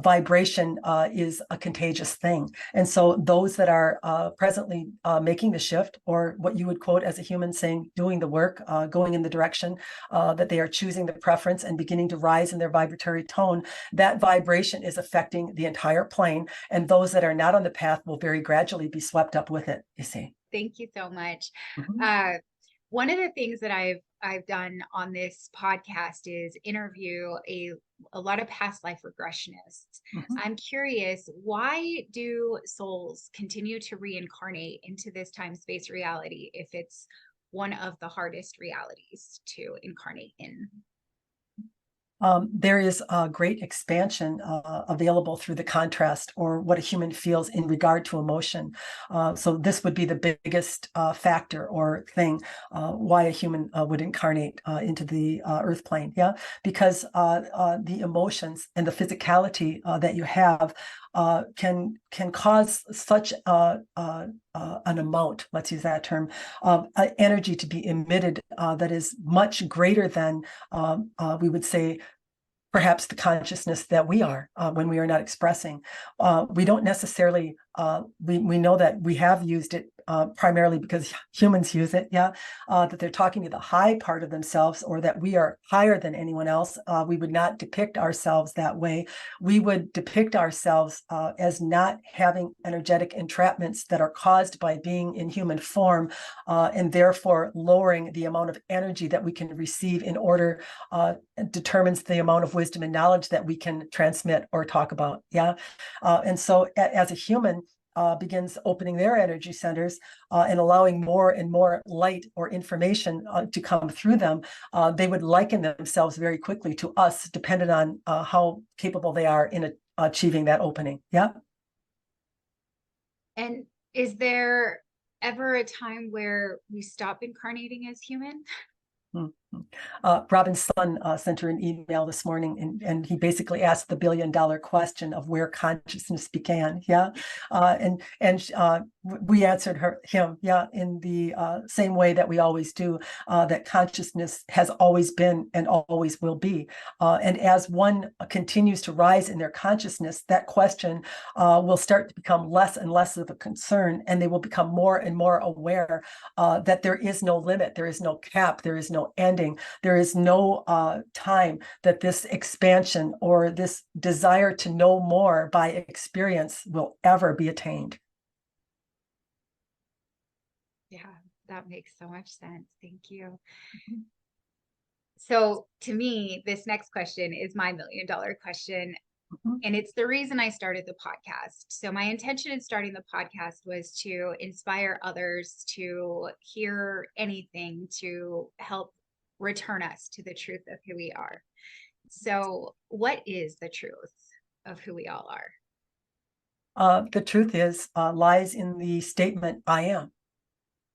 Vibration is a contagious thing. And so those that are presently making the shift, or what you would quote as a human saying, doing the work, going in the direction that they are choosing the preference and beginning to rise in their vibratory tone, that vibration is affecting the entire plane. And those that are not on the path will very gradually be swept up with it, you see. Thank you so much. Mm-hmm. One of the things that I've done on this podcast is interview a lot of past life regressionists. Mm-hmm. I'm curious, why do souls continue to reincarnate into this time space reality if it's one of the hardest realities to incarnate in? There is a great expansion available through the contrast, or what a human feels in regard to emotion. So this would be the biggest factor or thing why a human would incarnate into the earth plane. Yeah, because the emotions and the physicality that you have can cause such an amount, let's use that term, of energy to be emitted that is much greater than we would say perhaps the consciousness that we are when we are not expressing. We don't necessarily, we know that we have used it primarily because humans use it, yeah, that they're talking to the high part of themselves, or that we are higher than anyone else. We would not depict ourselves that way. We would depict ourselves as not having energetic entrapments that are caused by being in human form, and therefore lowering the amount of energy that we can receive in order determines the amount of wisdom and knowledge that we can transmit or talk about. Yeah. And so as a human begins opening their energy centers and allowing more and more light or information to come through them, they would liken themselves very quickly to us, depending on how capable they are in achieving that opening. Yeah. And is there ever a time where we stop incarnating as human? Robin's son sent her an email this morning, and he basically asked the billion-dollar question of where consciousness began. Yeah, and we answered him, yeah, in the same way that we always do, that consciousness has always been and always will be. And as one continues to rise in their consciousness, that question will start to become less and less of a concern, and they will become more and more aware that there is no limit, there is no cap, there is no ending. There is no time that this expansion or this desire to know more by experience will ever be attained. Yeah, that makes so much sense. Thank you. Mm-hmm. So to me, this next question is my $1,000,000 question. Mm-hmm. And it's the reason I started the podcast. So my intention in starting the podcast was to inspire others to hear anything to help return us to the truth of who we are. So what is the truth of who we all are? The truth is lies in the statement, I am.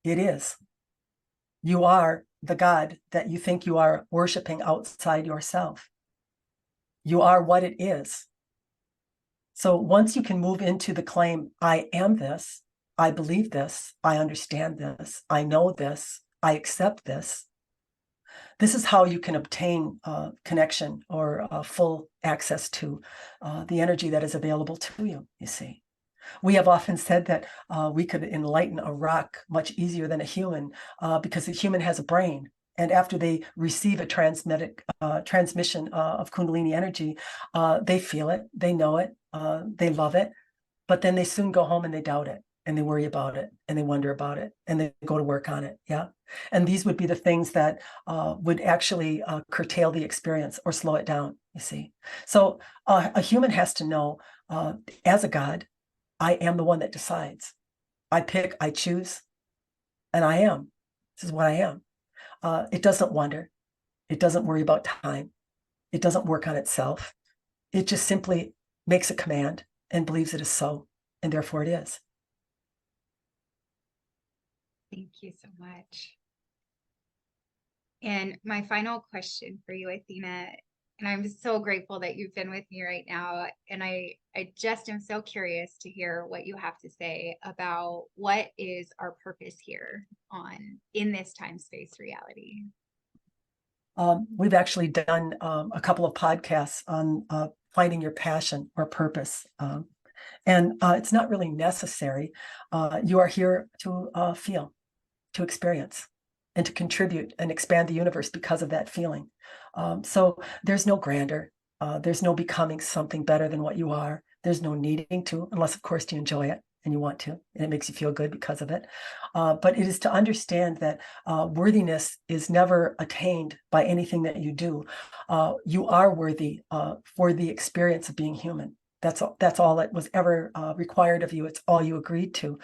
It is. You are the God that you think you are worshiping outside yourself. You are what it is. So once you can move into the claim, I am this, I believe this, I understand this, I know this, I accept this, this is how you can obtain connection or full access to the energy that is available to you, you see. We have often said that we could enlighten a rock much easier than a human because a human has a brain. And after they receive a transmission of Kundalini energy, they feel it, they know it, they love it, but then they soon go home and they doubt it. and they worry about it and they wonder about it and they go to work on it. Yeah. And these would be the things that would actually curtail the experience or slow it down, you see. So a human has to know, as a God, I am the one that decides. I pick, I choose, and I am. This is what I am. It doesn't wonder. It doesn't worry about time. It doesn't work on itself. It just simply makes a command and believes it is so, and therefore it is. Thank you so much. And my final question for you, Athena, and I'm so grateful that you've been with me right now. And I just am so curious to hear what you have to say about what is our purpose here in this time space reality. We've actually done a couple of podcasts on finding your passion or purpose. And it's not really necessary. You are here to feel, to experience, and to contribute and expand the universe because of that feeling. So there's no grandeur. There's no becoming something better than what you are. There's no needing to, unless, of course, you enjoy it and you want to, and it makes you feel good because of it. But it is to understand that worthiness is never attained by anything that you do. You are worthy for the experience of being human. That's all that was ever required of you. It's all you agreed to.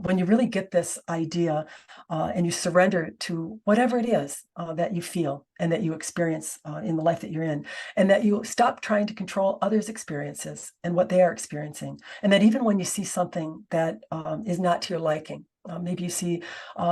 When you really get this idea and you surrender to whatever it is that you feel and that you experience in the life that you're in, and that you stop trying to control others' experiences and what they are experiencing, and that even when you see something that is not to your liking, maybe you see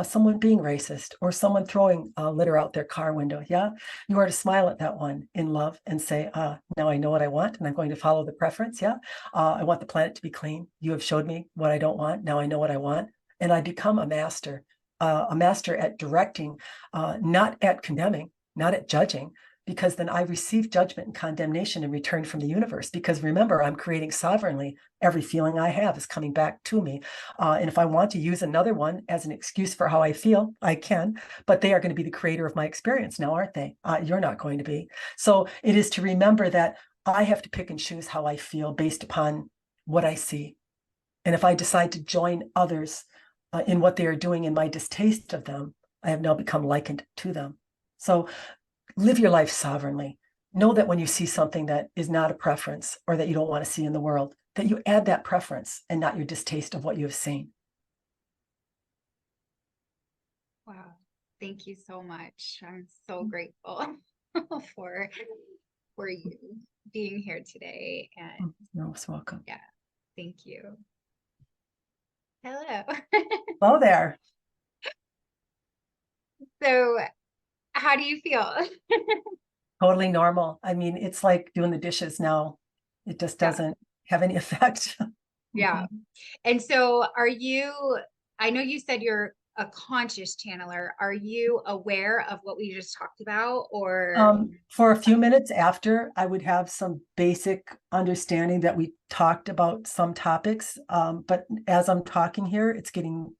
someone being racist or someone throwing litter out their car window. Yeah, you are to smile at that one in love and say, now I know what I want and I'm going to follow the preference. Yeah, I want the planet to be clean. You have showed me what I don't want. Now I know what I want. And I become a master at directing, not at condemning, not at judging, because then I receive judgment and condemnation in return from the universe. Because remember, I'm creating sovereignly. Every feeling I have is coming back to me. And if I want to use another one as an excuse for how I feel, I can, but they are going to be the creator of my experience now, aren't they? You're not going to be. So it is to remember that I have to pick and choose how I feel based upon what I see. And if I decide to join others in what they are doing in my distaste of them, I have now become likened to them. So live your life sovereignly. Know that when you see something that is not a preference or that you don't want to see in the world, that you add that preference and not your distaste of what you have seen. Wow. Thank you so much. I'm so grateful for you being here today. And You're most welcome. yeah, thank you. Hello. Hello there. So how do you feel? Totally normal. I mean, it's like doing the dishes now. It just doesn't have any effect. Yeah. And so I know you said you're a conscious channeler. Are you aware of what we just talked about, or? For a few minutes after, I would have some basic understanding that we talked about some topics. But as I'm talking here, it's getting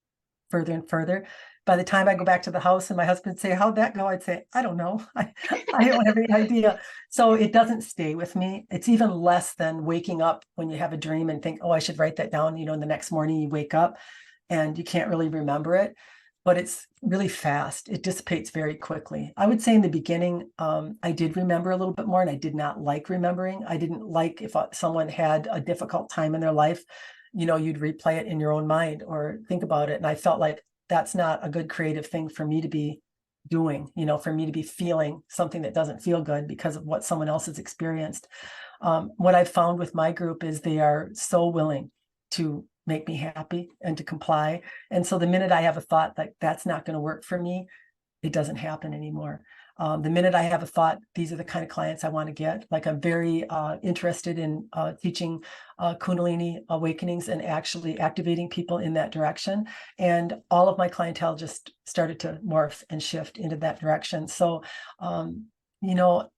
further and further. By the time I go back to the house and my husband say, how'd that go? I'd say, I don't know. I don't have any idea. So it doesn't stay with me. It's even less than waking up when you have a dream and think, oh, I should write that down. You know, in the next morning you wake up and you can't really remember it, but it's really fast. It dissipates very quickly. I would say in the beginning, I did remember a little bit more, and I did not like remembering. I didn't like if someone had a difficult time in their life, you know, you'd replay it in your own mind or think about it. And I felt like that's not a good creative thing for me to be doing, you know, for me to be feeling something that doesn't feel good because of what someone else has experienced. What I've found with my group is they are so willing to make me happy and to comply. And so the minute I have a thought like that's not going to work for me, it doesn't happen anymore. The minute I have a thought, these are the kind of clients I want to get. Like I'm very interested in teaching Kundalini Awakenings and actually activating people in that direction. And all of my clientele just started to morph and shift into that direction. So, you know,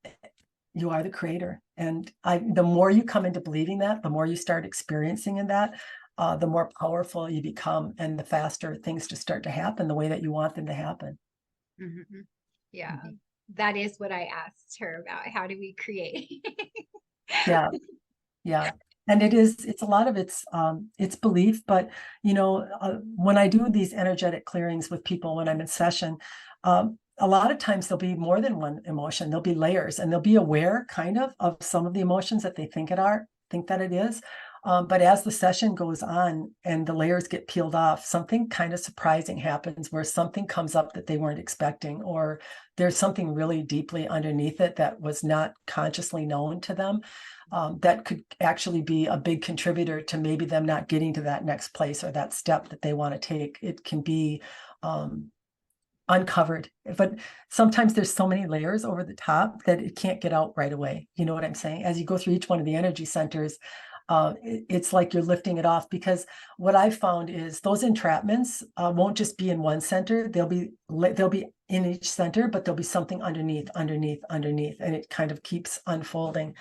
you are the creator. And the more you come into believing that, the more you start experiencing in that, the more powerful you become and the faster things just start to happen the way that you want them to happen. Mm-hmm. Yeah. That is what I asked her about. How do we create? Yeah. Yeah. And it's a lot of it's belief, but when I do these energetic clearings with people when I'm in session, a lot of times there'll be more than one emotion. There'll be layers, and they'll be aware kind of some of the emotions that they think that it is. But as the session goes on and the layers get peeled off, something kind of surprising happens where something comes up that they weren't expecting, or there's something really deeply underneath it that was not consciously known to them. That could actually be a big contributor to maybe them not getting to that next place or that step that they want to take. It can be uncovered, but sometimes there's so many layers over the top that it can't get out right away. You know what I'm saying? As you go through each one of the energy centers, it's like you're lifting it off, because what I've found is those entrapments won't just be in one center. They'll be in each center, but there'll be something underneath, and it kind of keeps unfolding.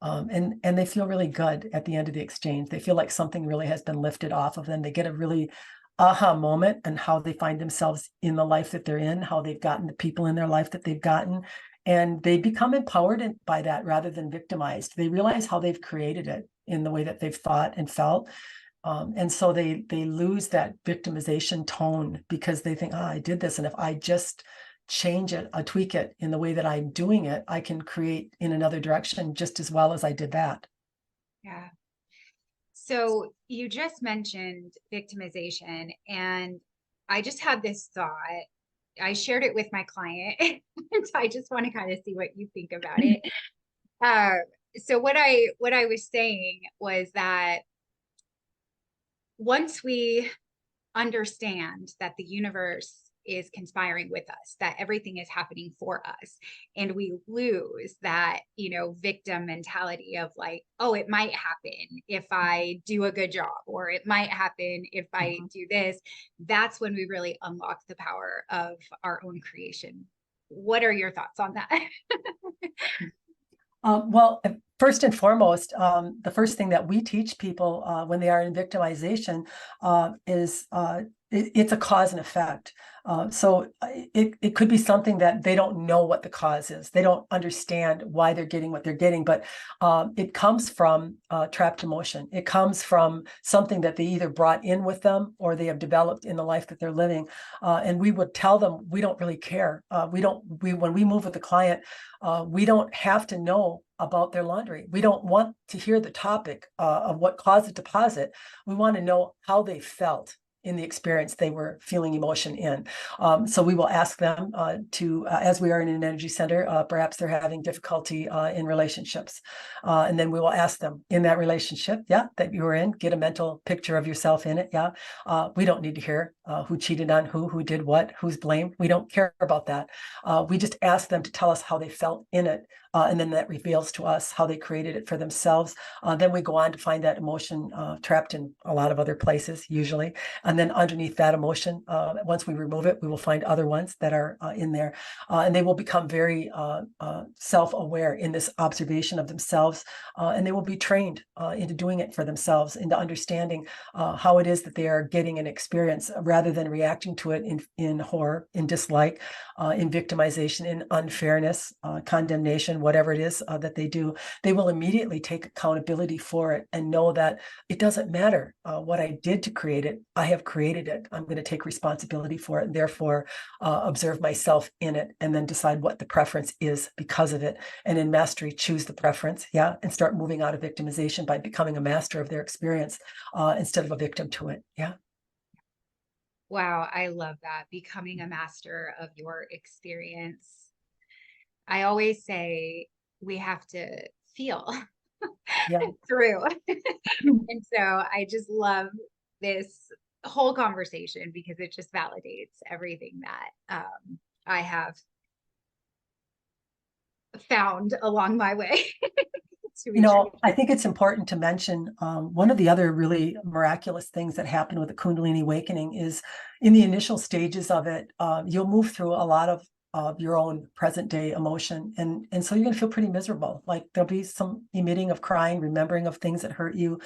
And they feel really good at the end of the exchange. They feel like something really has been lifted off of them. They get a really aha moment and how they find themselves in the life that they're in, how they've gotten the people in their life that they've gotten. And they become empowered by that rather than victimized. They realize how they've created it in the way that they've thought and felt. And so they lose that victimization tone, because they think, I did this. And if I just change it, I tweak it in the way that I'm doing it, I can create in another direction just as well as I did that. Yeah. So you just mentioned victimization, and I just had this thought. I shared it with my client, and I just want to kind of see what you think about it. So what I was saying was that once we understand that the universe is conspiring with us, that everything is happening for us, and we lose that, victim mentality of like, oh, it might happen if I do a good job, or it might happen if I do this, that's when we really unlock the power of our own creation. What are your thoughts on that? Well, first and foremost, the first thing that we teach people when they are in victimization is it's a cause and effect. So it could be something that they don't know what the cause is. They don't understand why they're getting what they're getting, but it comes from trapped emotion. It comes from something that they either brought in with them or they have developed in the life that they're living. And we would tell them, we don't really care. When we move with the client, we don't have to know about their laundry. We don't want to hear the topic of what caused the deposit. We want to know how they felt in the experience they were feeling emotion in. So we will ask them as we are in an energy center, perhaps they're having difficulty in relationships. And then we will ask them, in that relationship, that you were in, get a mental picture of yourself in it. We don't need to hear who cheated on who did what, who's blamed. We don't care about that. We just ask them to tell us how they felt in it. And then that reveals to us how they created it for themselves. Then we go on to find that emotion trapped in a lot of other places, usually. And then underneath that emotion, once we remove it, we will find other ones that are in there. And they will become very self-aware in this observation of themselves. And they will be trained into doing it for themselves, into understanding how it is that they are getting an experience rather than reacting to it in horror, in dislike, in victimization, in unfairness, condemnation, whatever it is that they do. They will immediately take accountability for it and know that it doesn't matter what I did to create it. I have created it. I'm going to take responsibility for it, and therefore observe myself in it, and then decide what the preference is because of it. And in mastery, choose the preference, and start moving out of victimization by becoming a master of their experience instead of a victim to it. Wow, I love that. Becoming a master of your experience. I always say we have to feel through. And so I just love this whole conversation because it just validates everything that I have found along my way. I think it's important to mention one of the other really miraculous things that happened with the Kundalini Awakening is in the initial stages of it, you'll move through a lot of your own present day emotion. And so you're going to feel pretty miserable. Like there'll be some emitting of crying, remembering of things that hurt you.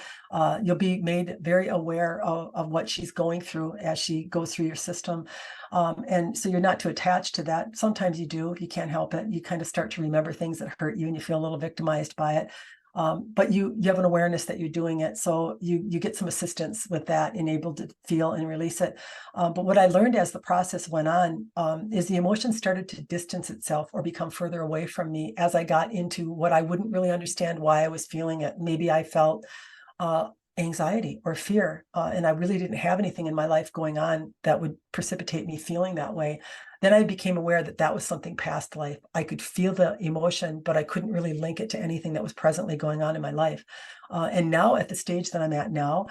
You'll be made very aware of what she's going through as she goes through your system. And so you're not too attached to that. Sometimes you do, you can't help it. You kind of start to remember things that hurt you and you feel a little victimized by it. But you have an awareness that you're doing it. So you get some assistance with that and able to feel and release it. But what I learned as the process went on is the emotion started to distance itself or become further away from me as I got into what I wouldn't really understand why I was feeling it. Maybe I felt anxiety or fear, and I really didn't have anything in my life going on that would precipitate me feeling that way. Then I became aware that that was something past life. I could feel the emotion, but I couldn't really link it to anything that was presently going on in my life. And now at the stage that I'm at now,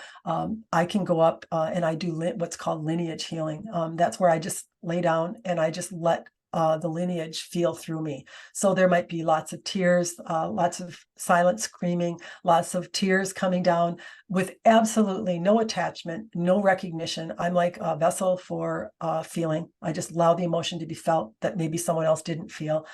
I can go up and I do what's called lineage healing. That's where I just lay down and I just let the lineage feel through me. So there might be lots of tears, lots of silent screaming, lots of tears coming down with absolutely no attachment, no recognition. I'm like a vessel for feeling. I just allow the emotion to be felt that maybe someone else didn't feel.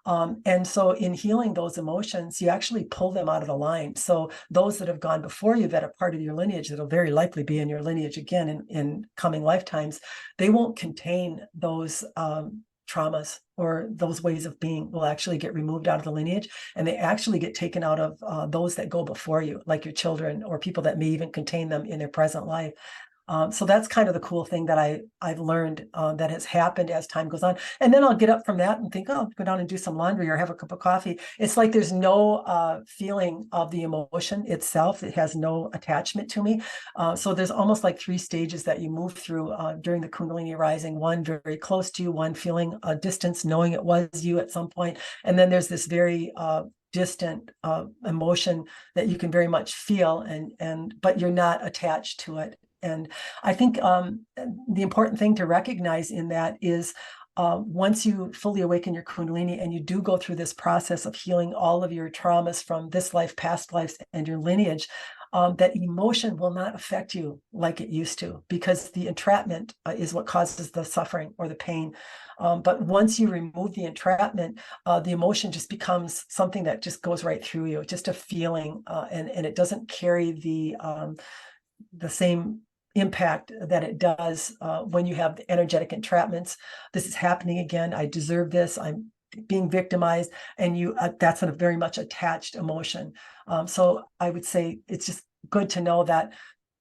And so in healing those emotions, you actually pull them out of the line. So those that have gone before you that are part of your lineage, that'll very likely be in your lineage again in coming lifetimes, they won't contain those traumas or those ways of being will actually get removed out of the lineage, and they actually get taken out of those that go before you, like your children or people that may even contain them in their present life. So that's kind of the cool thing that I've learned that has happened as time goes on. And then I'll get up from that and think, oh, I'll go down and do some laundry or have a cup of coffee. It's like there's no feeling of the emotion itself. It has no attachment to me. So there's almost like 3 stages that you move through during the Kundalini rising. One very close to you, one feeling a distance, knowing it was you at some point. And then there's this very distant emotion that you can very much feel, but you're not attached to it. And I think the important thing to recognize in that is once you fully awaken your Kundalini and you do go through this process of healing all of your traumas from this life, past lives, and your lineage, that emotion will not affect you like it used to, because the entrapment is what causes the suffering or the pain. But once you remove the entrapment, the emotion just becomes something that just goes right through you, just a feeling, and it doesn't carry the same impact that it does when you have the energetic entrapments. This is happening again. I deserve this. I'm being victimized, and that's a very much attached emotion. So I would say it's just good to know that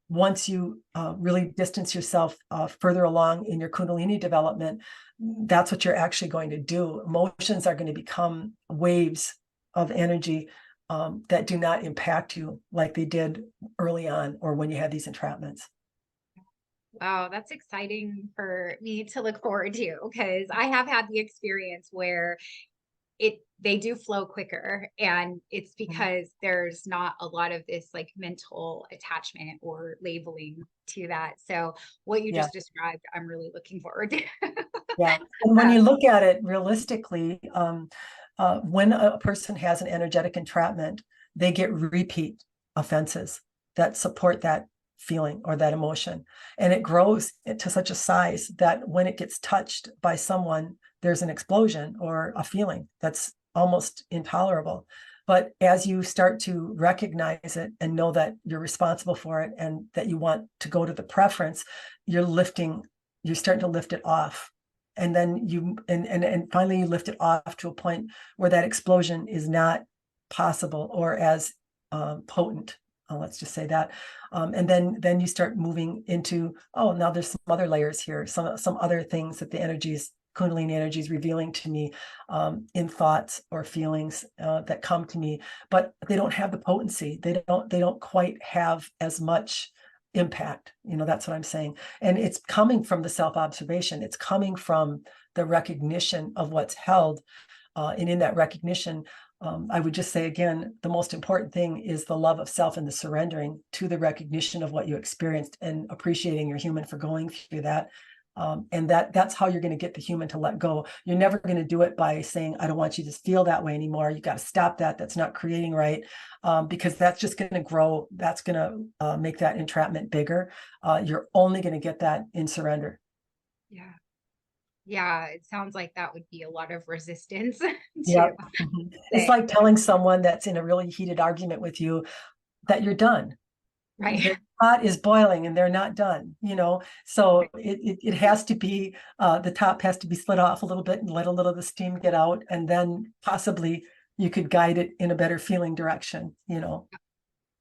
once you really distance yourself further along in your Kundalini development, that's what you're actually going to do. Emotions are going to become waves of energy that do not impact you like they did early on or when you had these entrapments. Wow, that's exciting for me to look forward to, because I have had the experience where they do flow quicker, and it's because there's not a lot of this like mental attachment or labeling to that. So what you just described, I'm really looking forward to. Yeah. And when you look at it realistically, when a person has an energetic entrapment, they get repeat offenses that support that feeling or that emotion. And it grows to such a size that when it gets touched by someone, there's an explosion or a feeling that's almost intolerable. But as you start to recognize it and know that you're responsible for it and that you want to go to the preference, you're starting to lift it off. And then and finally you lift it off to a point where that explosion is not possible or as potent. Let's just say that. And then you start moving into, oh, now there's some other layers here, some other things that the Kundalini energy is revealing to me in thoughts or feelings that come to me, but they don't have the potency. They don't quite have as much impact. That's what I'm saying. And it's coming from the self-observation. It's coming from the recognition of what's held. And in that recognition, I would just say again, the most important thing is the love of self and the surrendering to the recognition of what you experienced and appreciating your human for going through that. And that's how you're going to get the human to let go. You're never going to do it by saying, I don't want you to feel that way anymore. You got to stop that. That's not creating right. Because that's just going to grow. That's going to make that entrapment bigger. You're only going to get that in surrender. Yeah. Yeah, it sounds like that would be a lot of resistance Yeah. to It's like telling someone that's in a really heated argument with you that you're done. right. The pot is boiling and they're not done, so it has to be the top has to be slid off a little bit and let a little of the steam get out, and then possibly you could guide it in a better feeling direction, you know.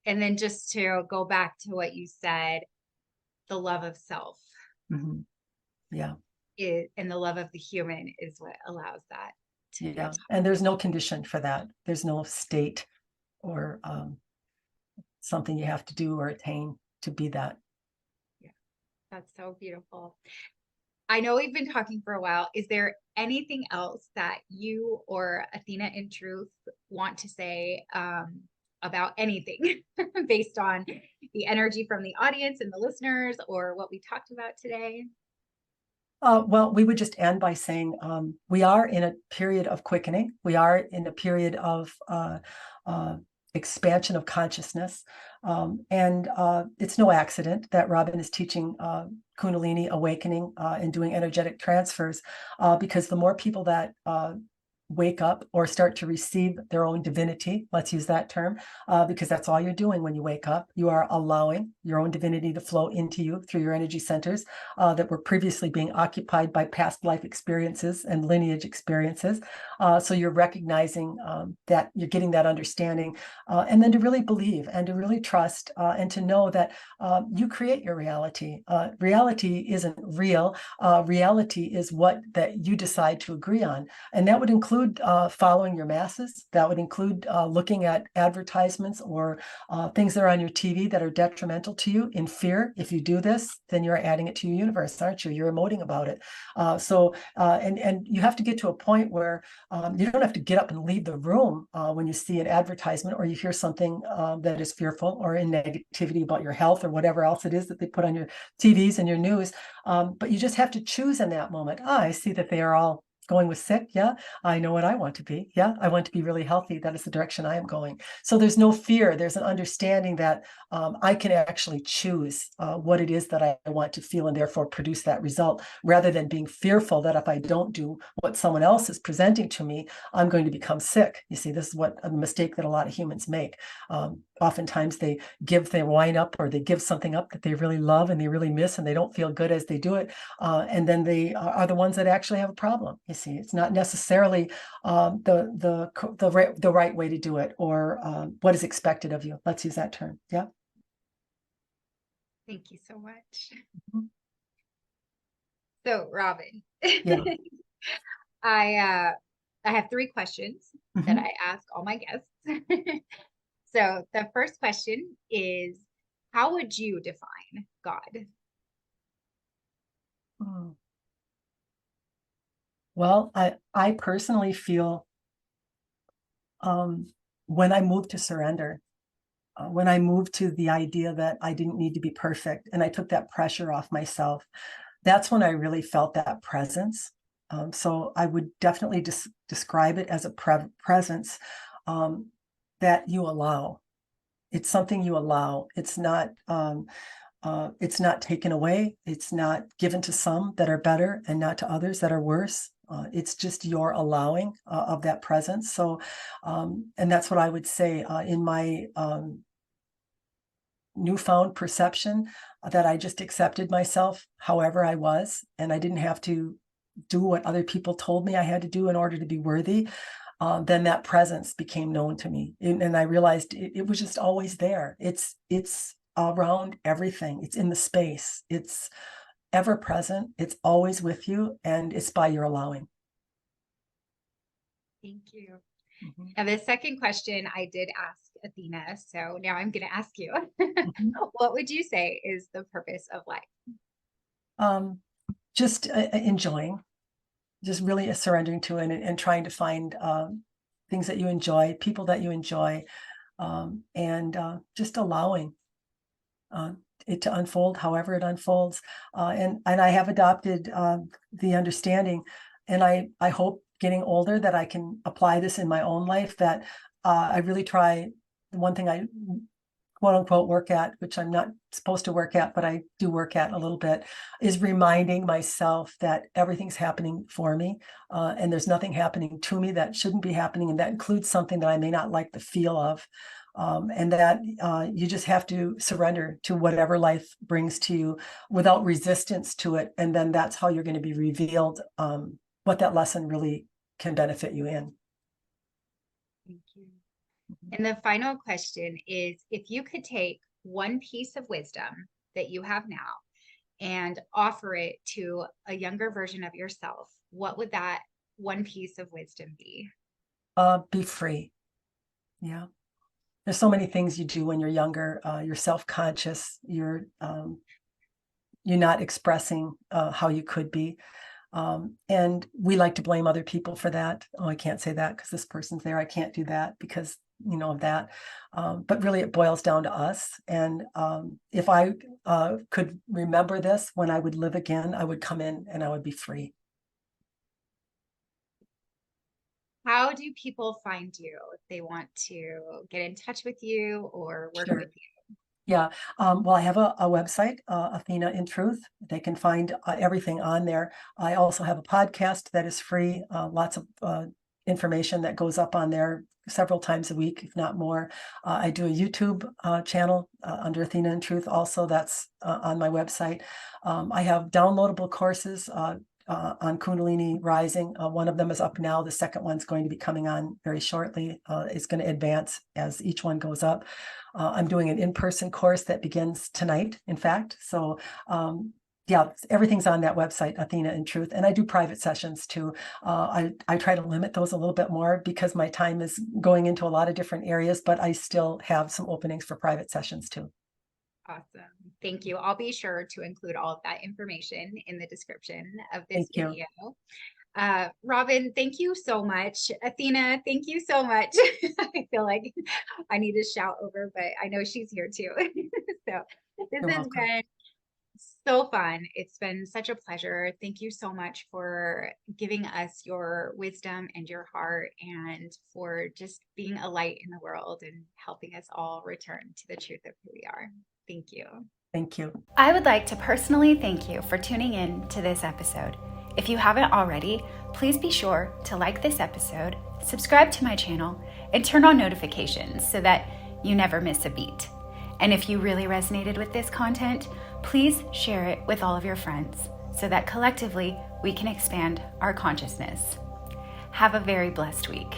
And then just to go back to what you said, the love of self Yeah. and the love of the human is what allows that to be. Yeah. And there's no condition for that. There's no state or something you have to do or attain to be that. Yeah, that's so beautiful. I know we've been talking for a while. Is there anything else that you or Athena in Truth want to say about anything based on the energy from the audience and the listeners or what we talked about today? Well, we would just end by saying we are in a period of quickening. We are in a period of expansion of consciousness. And it's no accident that Robin is teaching Kundalini Awakening and doing energetic transfers, because the more people that wake up or start to receive their own divinity, let's use that term, because that's all you're doing when you wake up. You are allowing your own divinity to flow into you through your energy centers that were previously being occupied by past life experiences and lineage experiences. So you're recognizing that you're getting that understanding, and then to really believe and to really trust and to know that you create your reality. Reality isn't real. Reality is what that you decide to agree on. And that would include following your masses. That would include looking at advertisements or things that are on your TV that are detrimental to you in fear. If you do this, then you're adding it to your universe, aren't you? You're emoting about it. And you have to get to a point where you don't have to get up and leave the room when you see an advertisement or you hear something that is fearful or in negativity about your health or whatever else it is that they put on your TVs and your news. But you just have to choose in that moment. I see that they are all going with sick. Yeah, I know what I want to be. Yeah, I want to be really healthy. That is the direction I am going. So there's no fear. There's an understanding that I can actually choose what it is that I want to feel and therefore produce that result, rather than being fearful that if I don't do what someone else is presenting to me, I'm going to become sick. You see, this is what a mistake that a lot of humans make. Oftentimes they wind up or they give something up that they really love and they really miss and they don't feel good as they do it. And then they are the ones that actually have a problem. You see, it's not necessarily the right way to do it or what is expected of you. Let's use that term. Yeah. Thank you so much. Mhm. So, Robin, Yeah. I have 3 questions that Mhm. I ask all my guests. So, the first question is, how would you define God? Mm. Well, I personally feel when I moved to surrender, when I moved to the idea that I didn't need to be perfect and I took that pressure off myself, that's when I really felt that presence. So I would definitely describe it as a presence um, that you allow. It's something you allow. It's not taken away. It's not given to some that are better and not to others that are worse. It's just your allowing of that presence. So, and that's what I would say in my newfound perception, that I just accepted myself however I was, and I didn't have to do what other people told me I had to do in order to be worthy. Then that presence became known to me, and I realized it was just always there. It's around everything. It's in the space. It's ever present. It's always with you, and it's by your allowing. Thank you. Mhm. And the second question I did ask Athena, so now I'm going to ask you. Mhm. What would you say is the purpose of life? Just enjoying, just really surrendering to it and trying to find things that you enjoy, people that you enjoy, and just allowing uh, it to unfold however it unfolds. And I have adopted the understanding, and I hope getting older that I can apply this in my own life, that I really try. The one thing I quote unquote work at, which I'm not supposed to work at, but I do work at a little bit, is reminding myself that everything's happening for me, and there's nothing happening to me that shouldn't be happening, and that includes something that I may not like the feel of. And that you just have to surrender to whatever life brings to you without resistance to it. And then that's how you're going to be revealed what that lesson really can benefit you in. Thank you. And the final question is, if you could take one piece of wisdom that you have now and offer it to a younger version of yourself, what would that one piece of wisdom be? Be free. Yeah. There's so many things you do when you're younger. You're self-conscious. You're not expressing how you could be. And we like to blame other people for that. Oh, I can't say that because this person's there. I can't do that because, of that. But really, it boils down to us. And if I could remember this when I would live again, I would come in and I would be free. How do people find you if they want to get in touch with you or work Sure. with you? Yeah. Well, I have a website, Athena in Truth. They can find everything on there. I also have a podcast that is free. Lots of information that goes up on there several times a week, if not more. I do a YouTube channel under Athena in Truth. Also, that's on my website. I have downloadable courses on Kundalini Rising. One of them is up now. The second one's going to be coming on very shortly. It's going to advance as each one goes up. I'm doing an in-person course that begins tonight, in fact. So yeah, everything's on that website, Athena in Truth. And I do private sessions too. I try to limit those a little bit more because my time is going into a lot of different areas, but I still have some openings for private sessions too. Awesome. Thank you. I'll be sure to include all of that information in the description of this Thank you. video. Robin, thank you so much. Athena, thank you so much. I feel like I need to shout over, but I know she's here too. So this You're has welcome. been so fun. It's been such a pleasure. Thank you so much for giving us your wisdom and your heart, and for just being a light in the world and helping us all return to the truth of who we are. Thank you. Thank you. I would like to personally thank you for tuning in to this episode. If you haven't already, please be sure to like this episode, subscribe to my channel, and turn on notifications so that you never miss a beat. And if you really resonated with this content, please share it with all of your friends so that collectively we can expand our consciousness. Have a very blessed week.